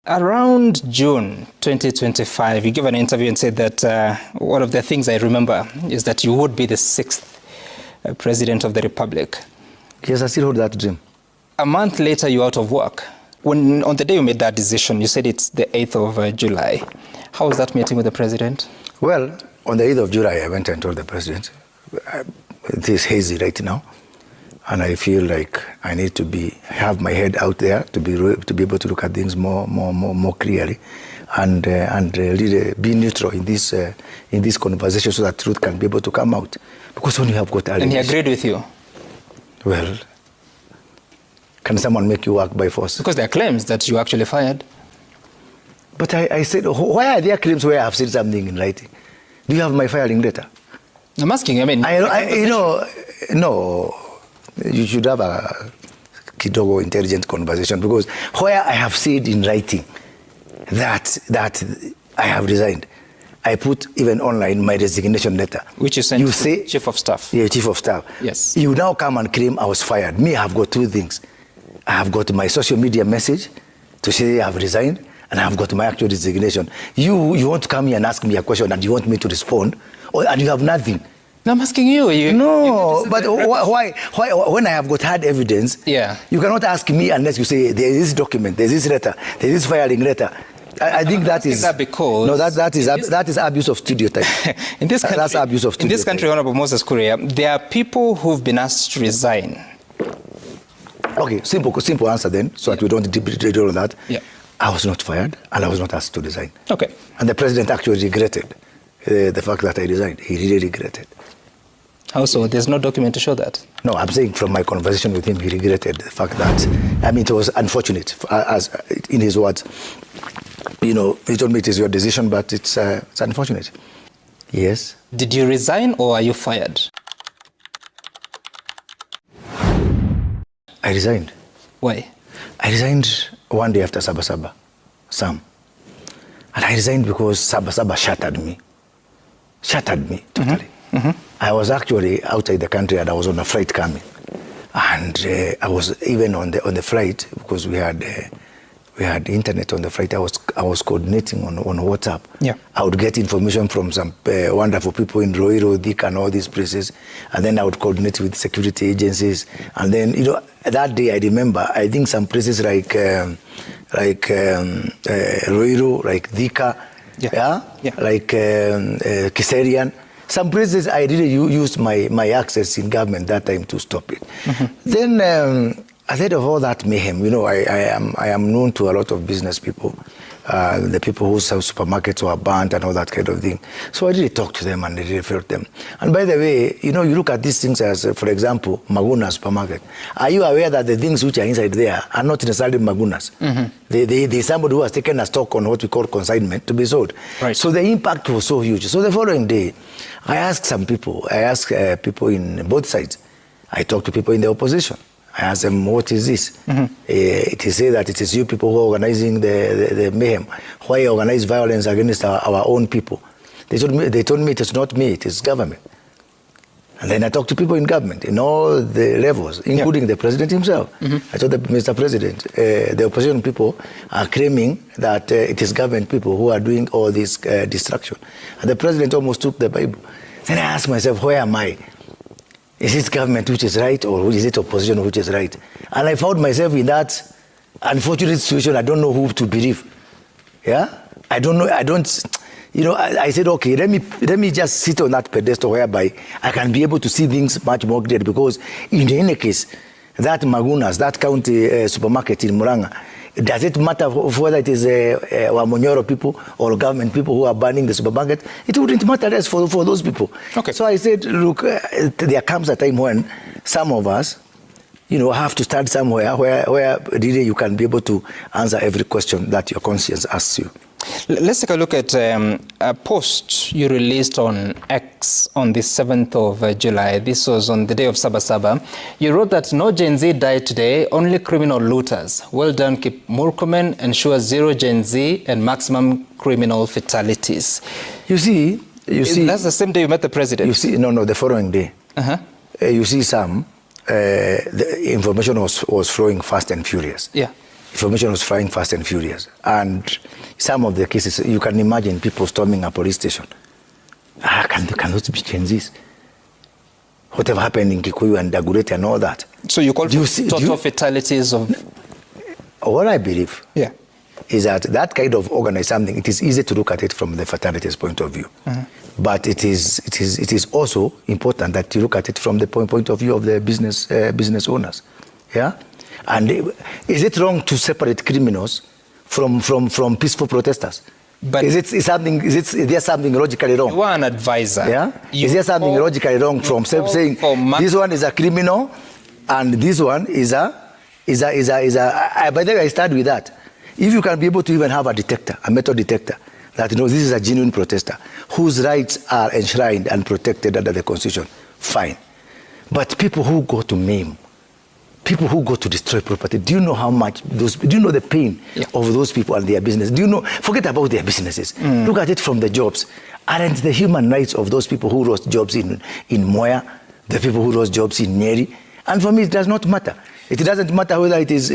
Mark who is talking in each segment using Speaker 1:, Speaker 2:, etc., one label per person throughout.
Speaker 1: Around June 2025, you gave an interview and said that one of the things I remember is that you would be the 6th president of the Republic.
Speaker 2: Yes, I still hold that dream.
Speaker 1: A month later, you're out of work. On the day you made that decision, you said it's the 8th of July. How was that meeting with the president?
Speaker 2: Well, on the 8th of July, I went and told the president, it is hazy right now, and I feel like I need to have my head out there to be able to look at things more clearly, and really be neutral in this conversation so that truth can be able to come out. Because when you have got
Speaker 1: and he agreed with you?
Speaker 2: Well, can someone make you work by force?
Speaker 1: Because there are claims that you actually fired.
Speaker 2: But I said, why are there claims where I have said something in writing? Do you have my firing letter?
Speaker 1: I'm asking, I mean...
Speaker 2: No, you should have a kidogo intelligent conversation, because where I have said in writing that I have resigned, I put even online my resignation letter.
Speaker 1: Which you sent to the Chief of Staff.
Speaker 2: Yeah, Chief of Staff.
Speaker 1: Yes.
Speaker 2: You now come and claim I was fired. Me, I have got two things. I have got my social media message to say I have resigned, and I have got my actual resignation. You want to come here and ask me a question and you want me to respond, and you have nothing.
Speaker 1: No, I'm asking you.
Speaker 2: No, but why, when I have got hard evidence,
Speaker 1: yeah,
Speaker 2: you cannot ask me unless you say there is this document, there is this letter, there is this firing letter. I think that is...
Speaker 1: that because...
Speaker 2: No, that is abuse of studio time.
Speaker 1: In this country,
Speaker 2: that's abuse of studio
Speaker 1: in this country, Honorable Moses Kuria, there are people who've been asked to resign.
Speaker 2: Okay, simple answer then, so that we don't debrief all of that.
Speaker 1: Yeah.
Speaker 2: I was not fired, and I was not asked to resign.
Speaker 1: Okay.
Speaker 2: And the president actually regretted the fact that I resigned. He really regretted.
Speaker 1: How so? There's no document to show that?
Speaker 2: No, I'm saying from my conversation with him, he regretted the fact that, I mean, it was unfortunate, as in his words. You know, he told me it is your decision, but it's unfortunate. Yes.
Speaker 1: Did you resign or are you fired?
Speaker 2: I resigned.
Speaker 1: Why?
Speaker 2: I resigned one day after Sabasaba, Sam. And I resigned because Sabasaba shattered me. Shattered me, totally.
Speaker 1: Mm-hmm.
Speaker 2: I was actually outside the country and I was on a flight coming. And I was even on the flight, because we had internet on the flight. I was coordinating on WhatsApp.
Speaker 1: Yeah. I
Speaker 2: would get information from some wonderful people in Roiro, Thika, and all these places, and then I would coordinate with security agencies. And then, you know, that day I remember, I think some places like Roiro, like Thika, like Kiserian. Some places I really used my access in government that time to stop it. Mm-hmm. Then. Ahead of all that mayhem, you know, I am known to a lot of business people, the people who sell supermarkets were burnt and all that kind of thing. So I really talked to them and I really felt them. And by the way, you know, you look at these things as, for example, Maguna supermarket. Are you aware that the things which are inside there are not necessarily Magunas? Mm-hmm. There's somebody who has taken a stock on what we call consignment to be sold. Right. So the impact was so huge. So the following day, I asked some people, people in both sides. I talked to people in the opposition. I asked them, what is this? Mm-hmm. It is said that it is you people who are organizing the mayhem. Why you organize violence against our own people? They told me it is not me, it is government. And then I talked to people in government, in all the levels, including the president himself. Mm-hmm. I told them, Mr. President, the opposition people are claiming that it is government people who are doing all this destruction. And the president almost took the Bible. Then I asked myself, where am I? Is it government which is right, or is it opposition which is right? And I found myself in that unfortunate situation. I don't know who to believe. Yeah? I don't know. You know, I said, okay, let me just sit on that pedestal whereby I can be able to see things much more clearly, because in any case, that Magunas, that county supermarket in Muranga, does it matter whether it is Wamonyoro people or government people who are burning the supermarket? It wouldn't matter less for those people. Okay. So I said, look, there comes a time when some of us, you know, have to start somewhere where really you can be able to answer every question that your conscience asks you.
Speaker 1: Let's take a look at a post you released on X on the 7th of July. This was on the day of Sabasaba. You wrote that no Gen Z died today, only criminal looters. Well done, Kip Murkomen, ensure zero Gen Z and maximum criminal fatalities.
Speaker 2: You see...
Speaker 1: That's the same day you met the president?
Speaker 2: You see, no, the following day. Uh-huh. You see the information was flowing fast and furious.
Speaker 1: Yeah.
Speaker 2: Information was flying fast and furious. And some of the cases, you can imagine people storming a police station. Can those be Gen Zs? Whatever happened in Kikuyu and Dagoretti and all that.
Speaker 1: So you call total fatalities of...
Speaker 2: What I believe
Speaker 1: is
Speaker 2: that kind of organized something, it is easy to look at it from the fatalities point of view. But it is also important that you look at it from the point of view of the business owners. Yeah? And is it wrong to separate criminals from peaceful protesters? But is there something logically wrong?
Speaker 1: You are an advisor.
Speaker 2: Yeah? Is there something logically wrong from saying this one is a criminal and this one is a by the way, I start with that. If you can be able to even have a detector, a metal detector, that this is a genuine protester whose rights are enshrined and protected under the Constitution, fine. But people who go to maim, people who go to destroy property, do you know how much do you know the pain of those people and their business? Do you know, forget about their businesses. Look at it from the jobs. Aren't the human rights of those people who lost jobs in Moya, the people who lost jobs in Nyeri? And for me, it does not matter. It doesn't matter whether it is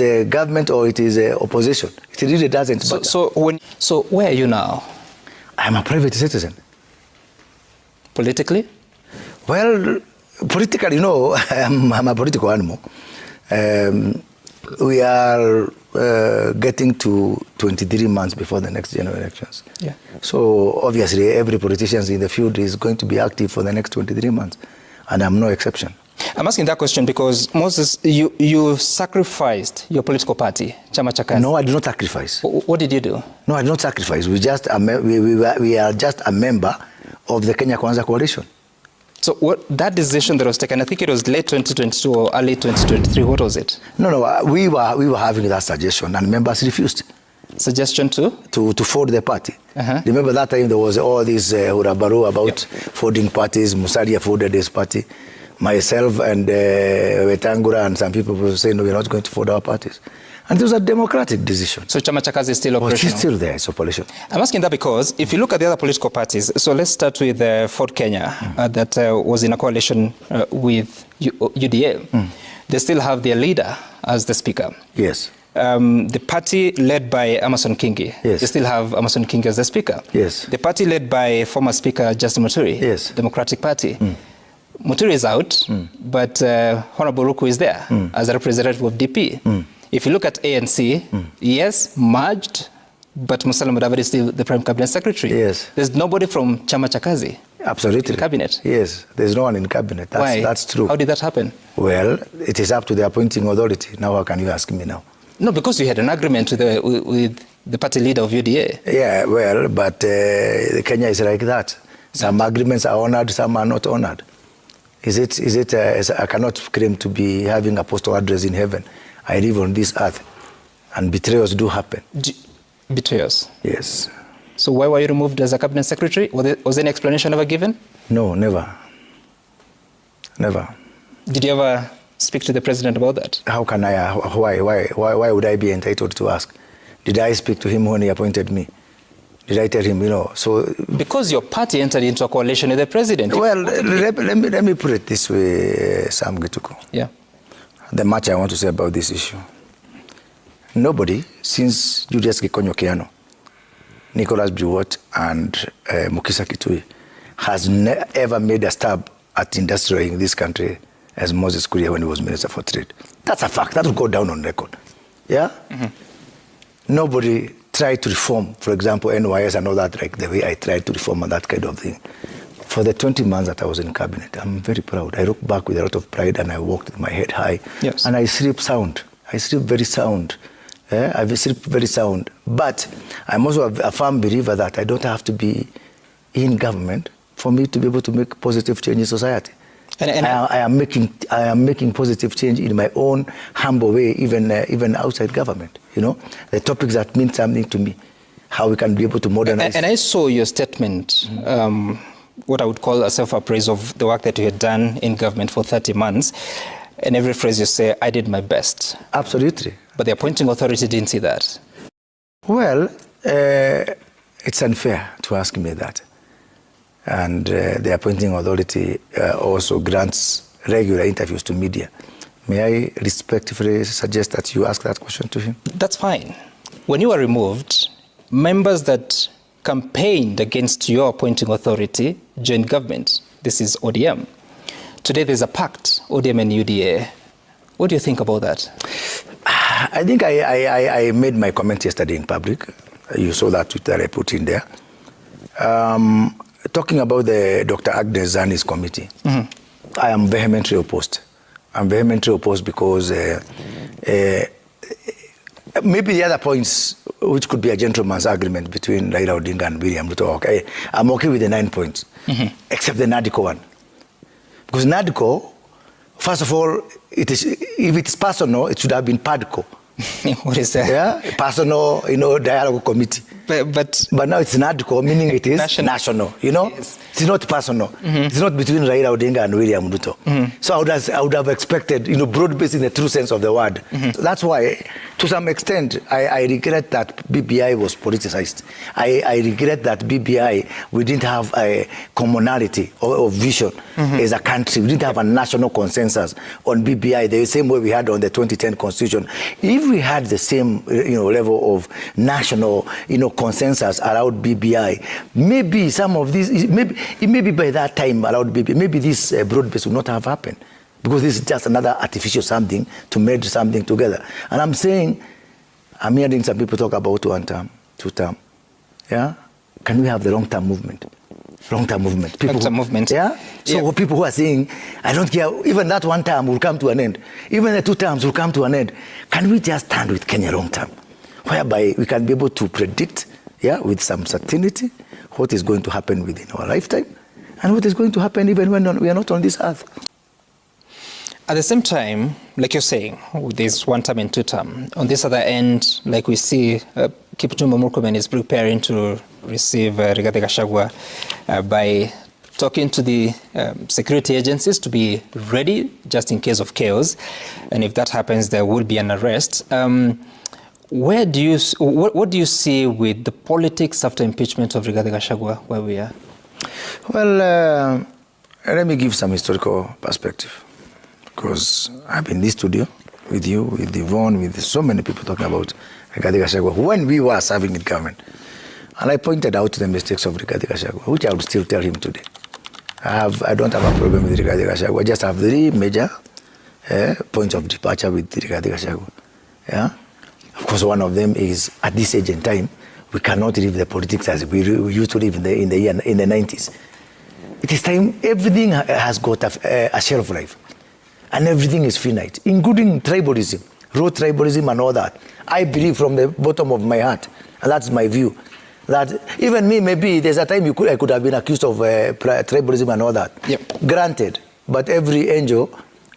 Speaker 2: a government or it is a opposition. It really doesn't matter.
Speaker 1: So where are you now?
Speaker 2: I'm a private citizen.
Speaker 1: Politically?
Speaker 2: Well, politically, I'm a political animal. We are getting to 23 months before the next general elections. Yeah. So obviously, every politician in the field is going to be active for the next 23 months, and I'm no exception.
Speaker 1: I'm asking that question because, Moses, you sacrificed your political party, Chama cha Kazi.
Speaker 2: No, I did not sacrifice.
Speaker 1: What did you do? No,
Speaker 2: I did not sacrifice. We are just a member of the Kenya Kwanza coalition.
Speaker 1: So that decision that was taken, I think it was late 2022 or early 2023, what was it?
Speaker 2: No, we were having that suggestion and members refused.
Speaker 1: Suggestion to
Speaker 2: fold the party. Remember that time there was all this hurabaru about folding parties. Musalia folded his party. Myself and Wetangula and some people were saying, no, we're not going to fold our parties. And it was a democratic decision.
Speaker 1: So Chama cha Kazi is still operational?
Speaker 2: It's still there, it's operational.
Speaker 1: I'm asking that because if you look at the other political parties, so let's start with Ford Kenya, that was in a coalition with UDA. They still have their leader as the speaker.
Speaker 2: Yes.
Speaker 1: The party led by Amason Kingi, they still have Amason Kingi as the speaker.
Speaker 2: Yes.
Speaker 1: The party led by former speaker Justin Muturi, Democratic Party. Muturi is out, but Honorable Ruku is there as a representative of DP. If you look at ANC, yes, merged, but Musalia Mudavadi is still the Prime Cabinet Secretary.
Speaker 2: Yes.
Speaker 1: There's nobody from Chama cha Kazi.
Speaker 2: Absolutely.
Speaker 1: In cabinet.
Speaker 2: Yes, there's no one in cabinet.
Speaker 1: Why?
Speaker 2: That's true.
Speaker 1: How did that happen?
Speaker 2: Well, it is up to the appointing authority. Now, how can you ask me now?
Speaker 1: No, because you had an agreement with the party leader of UDA.
Speaker 2: Yeah, well, but Kenya is like that. Some agreements are honored, some are not honored. I cannot claim to be having a postal address in heaven. I live on this earth, and betrayals do happen.
Speaker 1: Betrayals?
Speaker 2: Yes.
Speaker 1: So why were you removed as a cabinet secretary? Was any explanation ever given?
Speaker 2: No, never. Never.
Speaker 1: Did you ever speak to the president about that?
Speaker 2: How can I? Why would I be entitled to ask? Did I speak to him when he appointed me? Did I tell him, so...
Speaker 1: Because your party entered into a coalition with the president.
Speaker 2: Well, let me put it this way, Sam Gituku.
Speaker 1: Yeah.
Speaker 2: The much I want to say about this issue. Nobody, since Julius Gikonyo Keano, Nicholas Biwott, and Mukisa Kitui, has ever made a stab at industrializing this country as Moses Kuria when he was Minister for Trade. That's a fact. That will go down on record. Yeah? Nobody tried to reform, for example, NYS and all that, like the way I tried to reform and that kind of thing. For the 20 months that I was in cabinet, I'm very proud. I look back with a lot of pride and I walked with my head high. Yes. And I sleep sound. I sleep very sound. I sleep very sound. But I'm also a firm believer that I don't have to be in government for me to be able to make positive change in society. I am making positive change in my own humble way, even outside government. The topics that mean something to me, how we can be able to modernize. And
Speaker 1: I saw your statement, what I would call a self-appraise of the work that you had done in government for 30 months. And every phrase you say, I did my best.
Speaker 2: Absolutely.
Speaker 1: But the appointing authority didn't see that.
Speaker 2: Well, it's unfair to ask me that. And the appointing authority also grants regular interviews to media. May I respectfully suggest that you ask that question to him?
Speaker 1: That's fine. When you were removed, members that campaigned against your appointing authority joined government. This is ODM. Today there's a pact, ODM and UDA. What do you think about that?
Speaker 2: I think I made my comment yesterday in public. You saw that tweet that I put in there. Talking about the Dr. Agnes Zani's committee, I am vehemently opposed. I'm vehemently opposed because maybe the other points, which could be a gentleman's agreement between Raila Odinga and William Ruto, okay, I'm okay with the 9 points, except the NADCO one. Because NADCO, first of all, if it's personal, it should have been PADCO.
Speaker 1: What is that?
Speaker 2: Yeah, personal, dialogue committee. But now it's NADCO, meaning it is national, Yes. It's not personal. It's not between Raila Odinga and William Ruto. So I would have expected, broad-based in the true sense of the word. So that's why, to some extent, I regret that BBI was politicized. I regret that BBI, we didn't have a commonality or vision as a country. We didn't have a national consensus on BBI the same way we had on the 2010 Constitution. If we had the same, level of national, consensus around BBI, maybe some of these, maybe by that time around BBI, maybe this broad base would not have happened, because this is just another artificial something to merge something together. And I'm hearing some people talk about 1 term, 2 term. Yeah, can we have the long-term movement? Long-term movement.
Speaker 1: Long-term movement.
Speaker 2: Yeah. So people who are saying, I don't care, even that 1 term will come to an end. Even the 2 terms will come to an end. Can we just stand with Kenya long-term, whereby we can be able to predict, with some certainty, what is going to happen within our lifetime and what is going to happen even when we are not on this earth.
Speaker 1: At the same time, like you're saying, there's 1 term and 2 term. On this other end, like we see, Kipchumba Murkomen is preparing to receive Rigathi Gachagua by talking to the security agencies to be ready just in case of chaos. And if that happens, there will be an arrest. What do you see with the politics after impeachment of Rigathi Gachagua, where we are?
Speaker 2: Well, let me give some historical perspective, because I've been in this studio with you, with Yvonne, with so many people talking about Rigathi Gachagua when we were serving in government. And I pointed out the mistakes of Rigathi Gachagua, which I would still tell him today. I don't have a problem with Rigathi Gachagua. I just have 3 major points of departure with Rigathi Gachagua. Yeah? Of course, one of them is, at this age and time, we cannot live the politics as we used to live in the 90s. It is time, everything has got a shelf life. And everything is finite, including tribalism, road tribalism and all that. I believe from the bottom of my heart, and that's my view, that even me, maybe there's a time I could have been accused of tribalism and all that.
Speaker 1: Yep.
Speaker 2: Granted, but every angel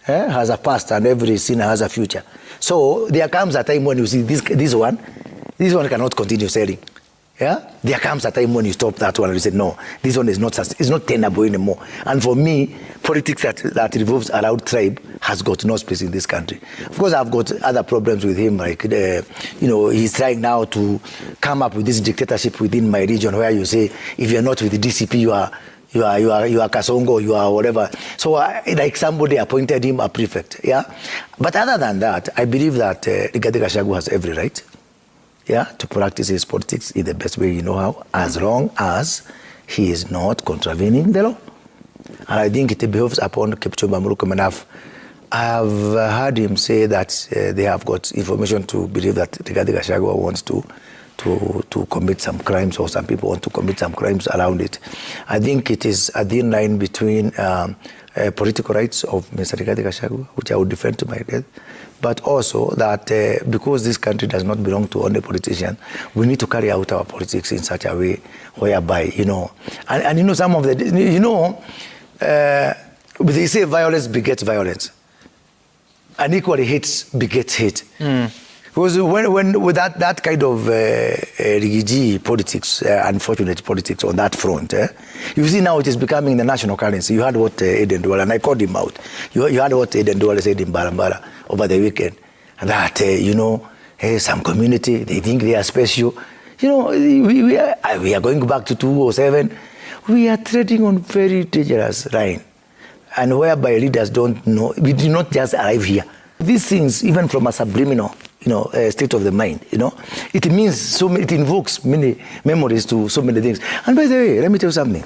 Speaker 2: has a past and every sinner has a future. So there comes a time when you see this one cannot continue selling. Yeah? There comes a time when you stop that one and you say, no, this one is not tenable anymore. And for me, politics that revolves around tribe has got no space in this country. Of course, I've got other problems with him, like, he's trying now to come up with this dictatorship within my region where you say, if you're not with the DCP, you are Kasongo, you are whatever. So like somebody appointed him a prefect. Yeah. But other than that, I believe that Rigathi Gachagua has every right, to practice his politics in the best way you know how, as long as he is not contravening the law. And I think it behoves upon Kipchumba Murkomen. I have heard him say that they have got information to believe that Rigathi Gachagua wants to commit some crimes, or some people want to commit some crimes around it. I think it is a thin line between political rights of Mr. Rigathi Gachagua, which I would defend to my death, but also that because this country does not belong to only politicians, we need to carry out our politics in such a way whereby, and some of the, they say violence begets violence, and equally hate begets hate. Because when with that kind of rigiji politics, unfortunate politics on that front, you see now it is becoming the national currency. You heard what Eden Duale, and I called him out. You heard what Eden Duale said in Barambara over the weekend, that some community, they think they are special. We are going back to 2007. We are treading on very dangerous line, and whereby leaders don't know. We did not just arrive here These things, even from a subliminal, state of the mind, it means it invokes many memories to so many things. And by the way, let me tell you something.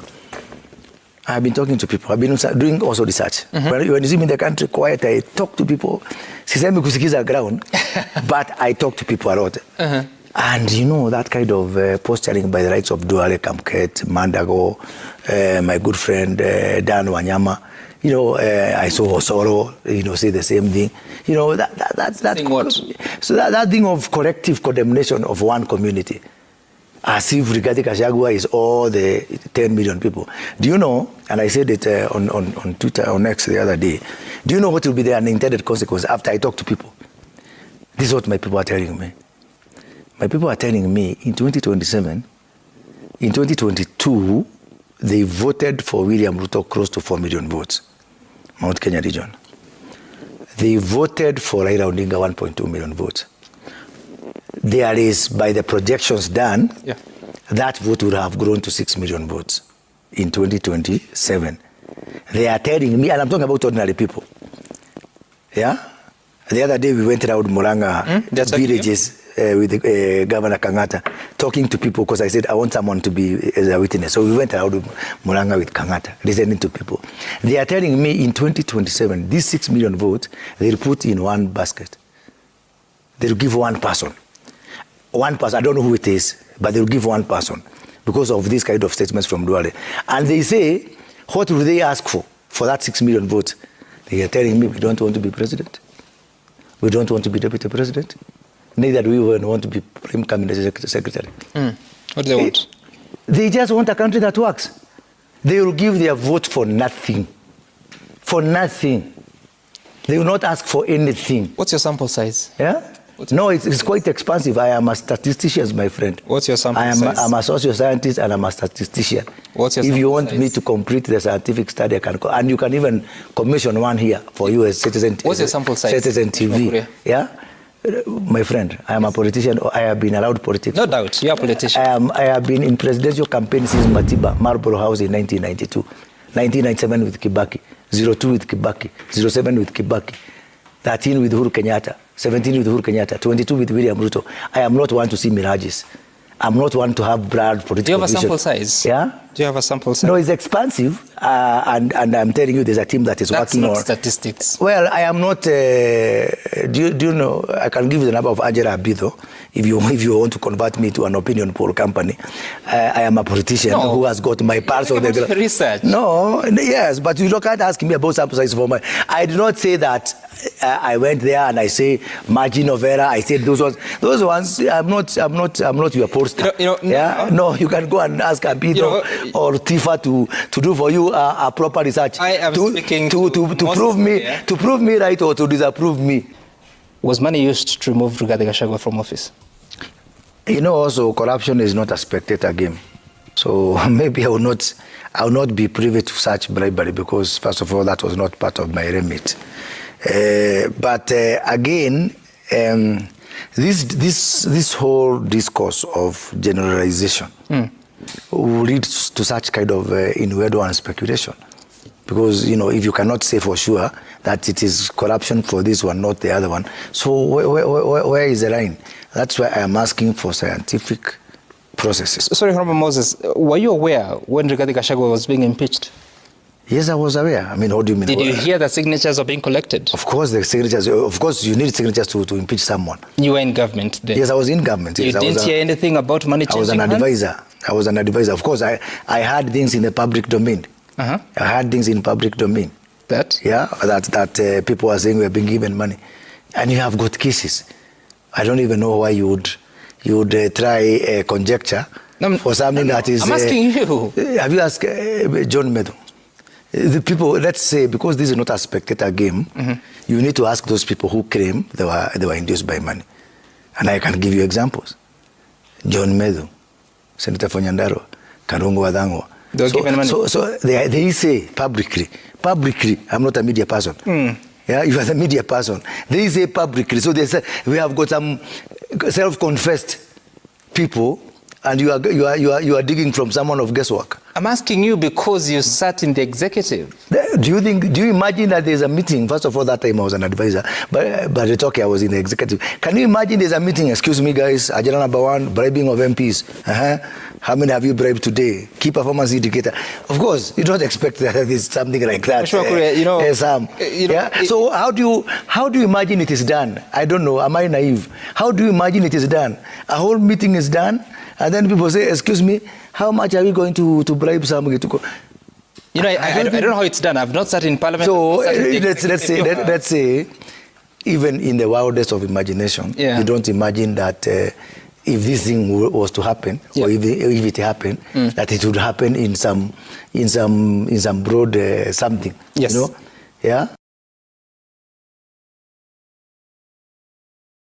Speaker 2: I've been talking to people. I've been doing also research. When you see me in the country quiet, I talk to people. Sisemi kusikiza ground, but I talk to people a lot. And that kind of posturing by the likes of Duale Kamket, Mandago, my good friend Dan Wanyama, I saw Osoro, say the same thing. That's
Speaker 1: what?
Speaker 2: So that thing of collective condemnation of one community, as if Gachagua is all the 10 million people. Do you know, and I said it on Twitter, on X the other day, do you know what will be the unintended consequence after I talk to people? This is what my people are telling me. My people are telling me in 2027, in 2022, they voted for William Ruto close to 4 million votes, Mount Kenya region. They voted for Raila Odinga 1.2 million votes. There is, by the projections done, that vote would have grown to 6 million votes in 2027. They are telling me, and I'm talking about ordinary people. Yeah? The other day we went around Muranga villages with Governor Kangata, talking to people because I said I want someone to be as a witness. So we went around Muranga with Kangata, listening to people. They are telling me in 2027, these 6 million votes, they'll put in one basket. They'll give one person. One person, I don't know who it is, but they'll give one person because of these kind of statements from Duale. And they say, what will they ask for that 6 million votes? They are telling me we don't want to be president. We don't want to be deputy president. Neither do we want to be prime cabinet secretary.
Speaker 1: What do they want?
Speaker 2: They just want a country that works. They will give their vote for nothing. For nothing. They will not ask for anything.
Speaker 1: What's your sample size?
Speaker 2: Yeah? No, it's quite expansive. I am a statistician, my friend.
Speaker 1: What's your sample size?
Speaker 2: I'm a socio-scientist and I'm a statistician.
Speaker 1: What's your sample size?
Speaker 2: If you want me to complete the scientific study, I can go. And you can even commission one here for you as Citizen TV.
Speaker 1: What's your sample size?
Speaker 2: Citizen TV. Yeah? My friend, I am a politician. I have been allowed politics.
Speaker 1: No doubt, you're a politician.
Speaker 2: I have been in presidential campaign since Matiba, Marlborough House in 1992, 1997 with Kibaki, 02 with Kibaki, 07 with Kibaki, 13 with Uhuru Kenyatta, 17 with Uhuru Kenyatta, 22 with William Ruto. I am not one to see mirages. I'm not one to have broad political vision.
Speaker 1: Do you have a sample size?
Speaker 2: Yeah?
Speaker 1: Do you have a sample size?
Speaker 2: No, it's expansive, and I'm telling you there's a team that is working on...
Speaker 1: That's not statistics.
Speaker 2: Well, I am not... do you know, I can give you the number of Angela Abido, if you want to convert me to an opinion poll company. I am a politician who has got my pulse on the...
Speaker 1: research.
Speaker 2: No, yes, but you can't ask me about sample size for my... I did not say that I went there and I say margin of error. I said those ones. I'm not your pollster. No, you can go and ask Abido or Tifa to do for you a proper research.
Speaker 1: I am speaking
Speaker 2: to prove me right or to disapprove me.
Speaker 1: Was money used to remove Rigathi Gachagua from office?
Speaker 2: Also corruption is not a spectator game. So maybe I will not be privy to such bribery because first of all that was not part of my remit. But again, this whole discourse of generalization will lead to such kind of innuendo and speculation. Because, if you cannot say for sure that it is corruption for this one, not the other one, so where is the line? That's why I am asking for scientific processes.
Speaker 1: Sorry, Honorable Moses, were you aware when Rigathi Gachagua was being impeached?
Speaker 2: Yes, I was aware. I mean, what do you mean?
Speaker 1: Did you hear that signatures are being collected?
Speaker 2: Of course, the signatures. Of course, you need signatures to impeach someone.
Speaker 1: You were in government then?
Speaker 2: Yes, I was in government. Yes,
Speaker 1: you didn't hear anything about money changing hands?
Speaker 2: I was an advisor. Of course, I had things in the public domain. I had things in public domain.
Speaker 1: That?
Speaker 2: Yeah, that people are saying we are being given money. And you have got cases. I don't even know why you would try conjecture for something that is...
Speaker 1: I'm asking you.
Speaker 2: Have you asked John Meadow? The people, let's say, because this is not a spectator game, you need to ask those people who claim they were induced by money. And I can give you examples. John Meadow, Senator Fonyandaro, Karungu Wadhango.
Speaker 1: They were given money.
Speaker 2: So they say publicly, I'm not a media person. Yeah, you are the media person. They say publicly. So they say, we have got some self-confessed people and you are digging from someone of guesswork.
Speaker 1: I'm asking you because you sat in the executive.
Speaker 2: Do you imagine that there's a meeting? First of all, that time I was an advisor, but it's okay, I was in the executive. Can you imagine there's a meeting? Excuse me, guys, agenda number 1, bribing of MPs. How many have you bribed today? Key performance indicator. Of course, you don't expect that there's something like that.
Speaker 1: Sure,
Speaker 2: So how do you imagine it is done? I don't know. Am I naive? How do you imagine it is done? A whole meeting is done, and then people say, excuse me, how much are we going to bribe somebody to go?
Speaker 1: I don't know how it's done. I've not sat in parliament.
Speaker 2: So let's say, even in the wildest of imagination, you don't imagine that if this thing was to happen, or if it happened, that it would happen in some broad something.
Speaker 1: Yes.
Speaker 2: Yeah.